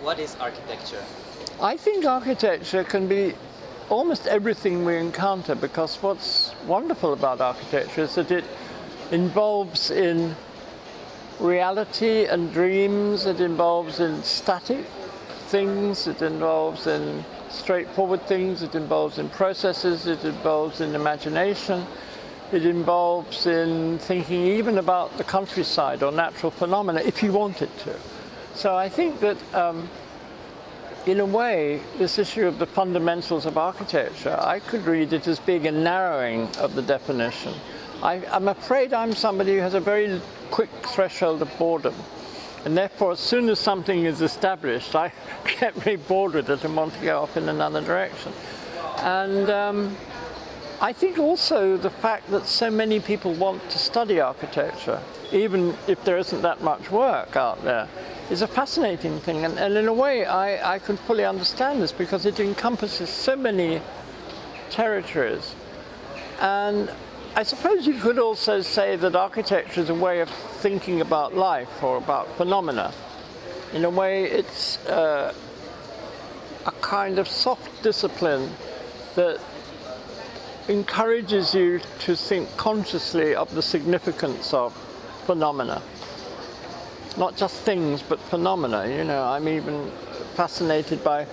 What is architecture? I think architecture can be almost everything we encounter, because what's wonderful about architecture is that it involves in reality and dreams, it involves in static things, it involves in straightforward things, it involves in processes, it involves in imagination, it involves in thinking even about the countryside or natural phenomena if you want it to. So I think that in a way, this issue of the fundamentals of architecture, I could read it as being a narrowing of the definition. I'm afraid I'm somebody who has a very quick threshold of boredom. And therefore, as soon as something is established, I get very bored with it and want to go off in another direction. And I think also the fact that so many people want to study architecture, even if there isn't that much work out there, is a fascinating thing. And in a way, I can fully understand this, because it encompasses so many territories. And I suppose you could also say that architecture is a way of thinking about life or about phenomena. In a way, it's a kind of soft discipline that encourages you to think consciously of the significance of phenomena. Not just things, but phenomena. You know, I'm even fascinated by,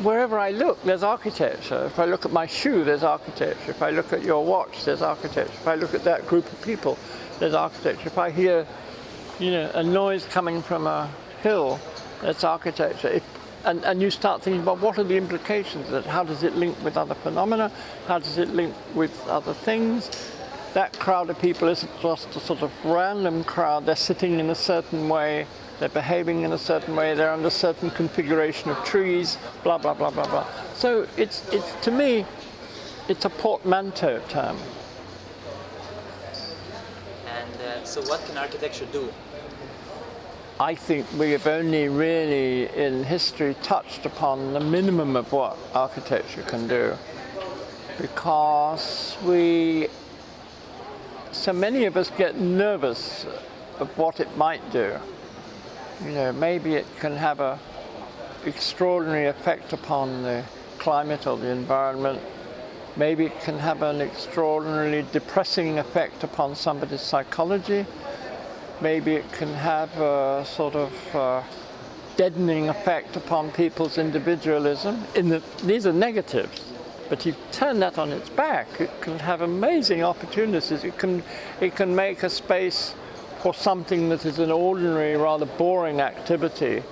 wherever I look, there's architecture. If I look at my shoe, there's architecture. If I look at your watch, there's architecture. If I look at that group of people, there's architecture. If I hear, a noise coming from a hill, that's architecture. And you start thinking about what are the implications of it? How does it link with other phenomena? How does it link with other things? That crowd of people isn't just a sort of random crowd. They're sitting in a certain way, they're behaving in a certain way, they're under a certain configuration of trees, blah, blah, blah, blah, blah. So it's to me, it's a portmanteau term. And so what can architecture do? I think we have only really in history touched upon the minimum of what architecture can do, because so many of us get nervous of what it might do. Maybe it can have an extraordinary effect upon the climate or the environment. Maybe it can have an extraordinarily depressing effect upon somebody's psychology. Maybe it can have a sort of deadening effect upon people's individualism. These are negatives. But you turn that on its back, it can have amazing opportunities. It can make a space for something that is an ordinary, rather boring activity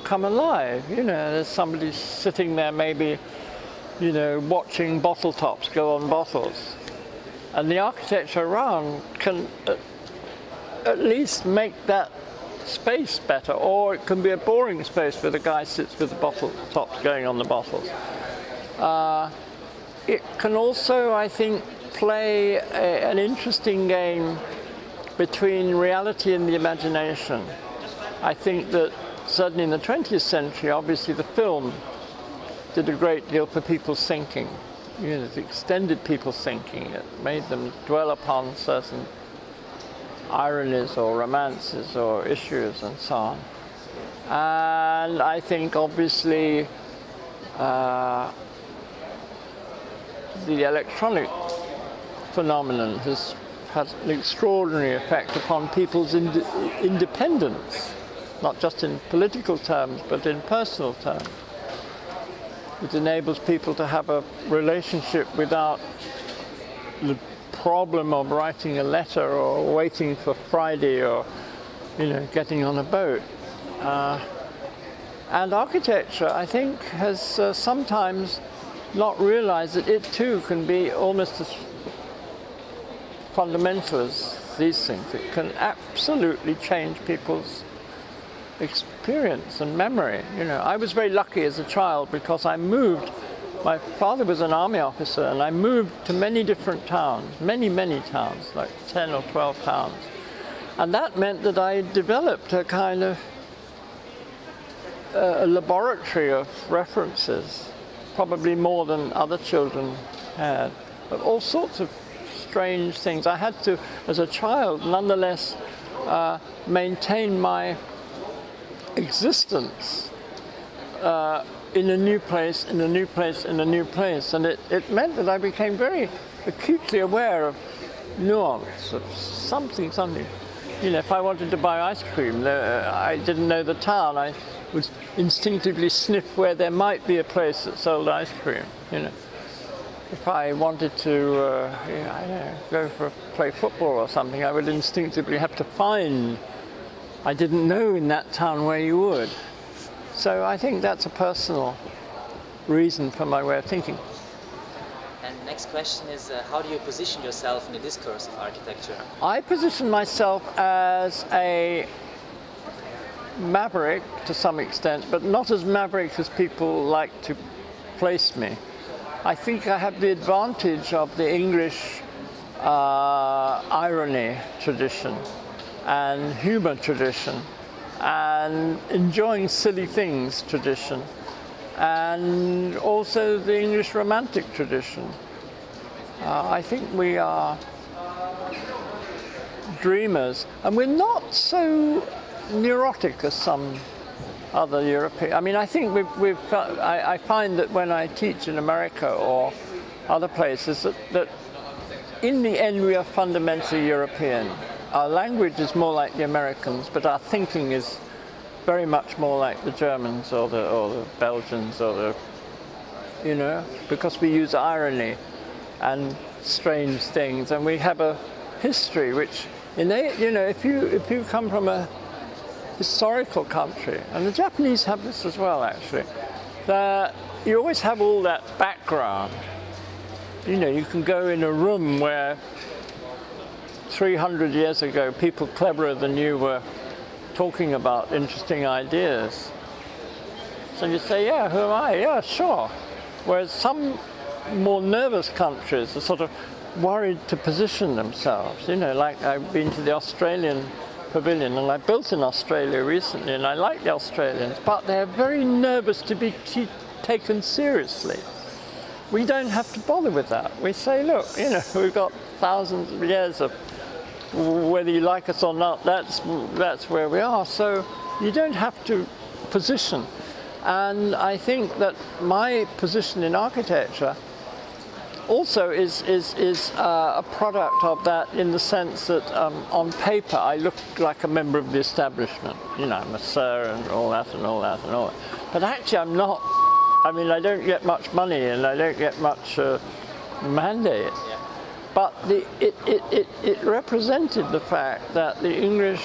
come alive. There's somebody sitting there maybe, watching bottle tops go on bottles. And the architecture around can at least make that space better. Or it can be a boring space where the guy sits with the bottle tops going on the bottles. It can also, I think, play an interesting game between reality and the imagination. I think that certainly in the 20th century, obviously the film did a great deal for people's thinking. It extended people's thinking. It made them dwell upon certain ironies or romances or issues and so on. And I think obviously the electronic phenomenon has had an extraordinary effect upon people's independence, not just in political terms, but in personal terms. It enables people to have a relationship without the problem of writing a letter or waiting for Friday or, getting on a boat. And architecture, I think, has sometimes not realized that it too can be almost as fundamental as these things. It can absolutely change people's experience and memory. I was very lucky as a child because I moved. My father was an army officer, and I moved to many different towns, many towns, like 10 or 12 towns. And that meant that I developed a kind of a laboratory of references, probably more than other children had, but all sorts of strange things. I had to, as a child, nonetheless maintain my existence in a new place, in a new place, in a new place. And it meant that I became very acutely aware of nuance, of something. You know, if I wanted to buy ice cream, I didn't know the town. I would instinctively sniff where there might be a place that sold ice cream, you know. If I wanted to I don't know, play football or something, I would instinctively have to find. I didn't know in that town where you would. So I think that's a personal reason for my way of thinking. And next question is, how do you position yourself in the discourse of architecture? I position myself as a maverick to some extent, but not as maverick as people like to place me. I think I have the advantage of the English irony tradition and humor tradition and enjoying silly things tradition, and also the English romantic tradition. I think we are dreamers, and we're not so neurotic as some other European. I mean, I think I find that when I teach in America or other places that in the end we are fundamentally European. Our language is more like the Americans, but our thinking is very much more like the Germans or the Belgians or the, you know, because we use irony and strange things, and we have a history which, you know, if you come from a historical country, and the Japanese have this as well actually, that you always have all that background. You know, you can go in a room where 300 years ago people cleverer than you were talking about interesting ideas. So you say, yeah, who am I? Yeah, sure. Whereas some more nervous countries are sort of worried to position themselves. You know, like I've been to the Australian Pavilion, and I built in Australia recently, and I like the Australians, but they're very nervous to be taken seriously. We don't have to bother with that. We say, look, you know, we've got thousands of years of, whether you like us or not, that's where we are. So you don't have to position. And I think that my position in architecture also is a product of that, in the sense that on paper I look like a member of the establishment. You know, I'm a sir and all that and all that and all that. But actually I'm not. I mean, I don't get much money and I don't get much mandate. Yeah. But it represented the fact that the English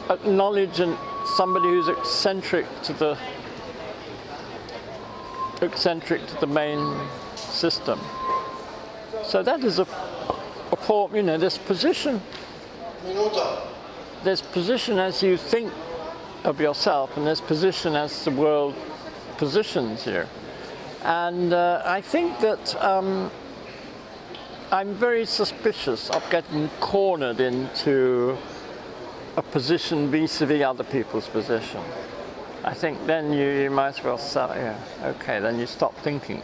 acknowledge somebody who's eccentric to the main system. So that is a form, you know, there's position as you think of yourself, and there's position as the world positions you. And I think that I'm very suspicious of getting cornered into a position vis-a-vis other people's position. I think then you might as well say, yeah, okay, then you stop thinking.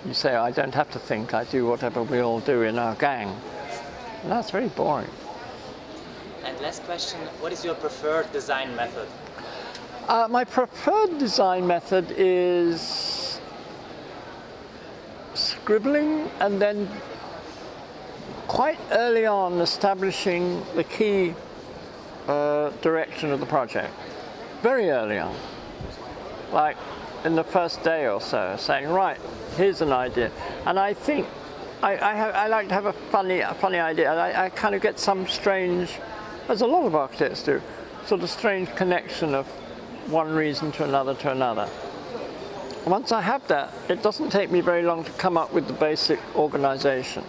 You say, I don't have to think, I do whatever we all do in our gang. And that's very boring. And last question, what is your preferred design method? My preferred design method is scribbling, and then quite early on establishing the key direction of the project. Very early on. Like in the first day or so, saying, right, here's an idea. And I think I like to have a funny idea. I kind of get some strange, as a lot of architects do, sort of strange connection of one reason to another to another. Once I have that, it doesn't take me very long to come up with the basic organization.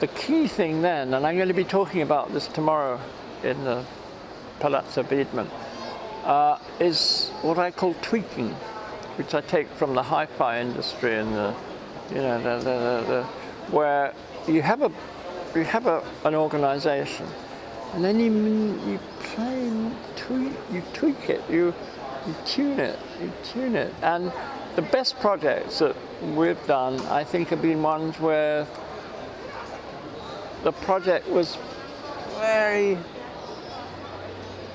The key thing then, and I'm going to be talking about this tomorrow in the Palazzo Wiedemann, is what I call tweaking, which I take from the hi-fi industry and where you have an organization, and then you tweak it, you tune it, and the best projects that we've done, I think, have been ones where the project was very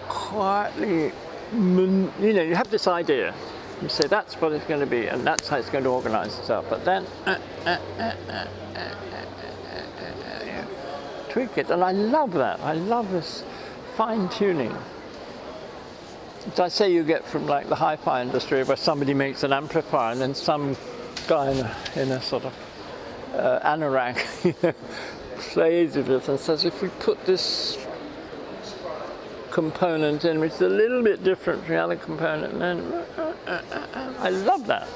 quietly you have this idea. You say that's what it's going to be, and that's how it's going to organize itself. But then tweak it, and I love that. I love this fine tuning. As I say, you get from like the hi-fi industry, where somebody makes an amplifier, and then some guy in a sort of anorak plays with it and says, if we put this component in, which is a little bit different from the other component, then I love that.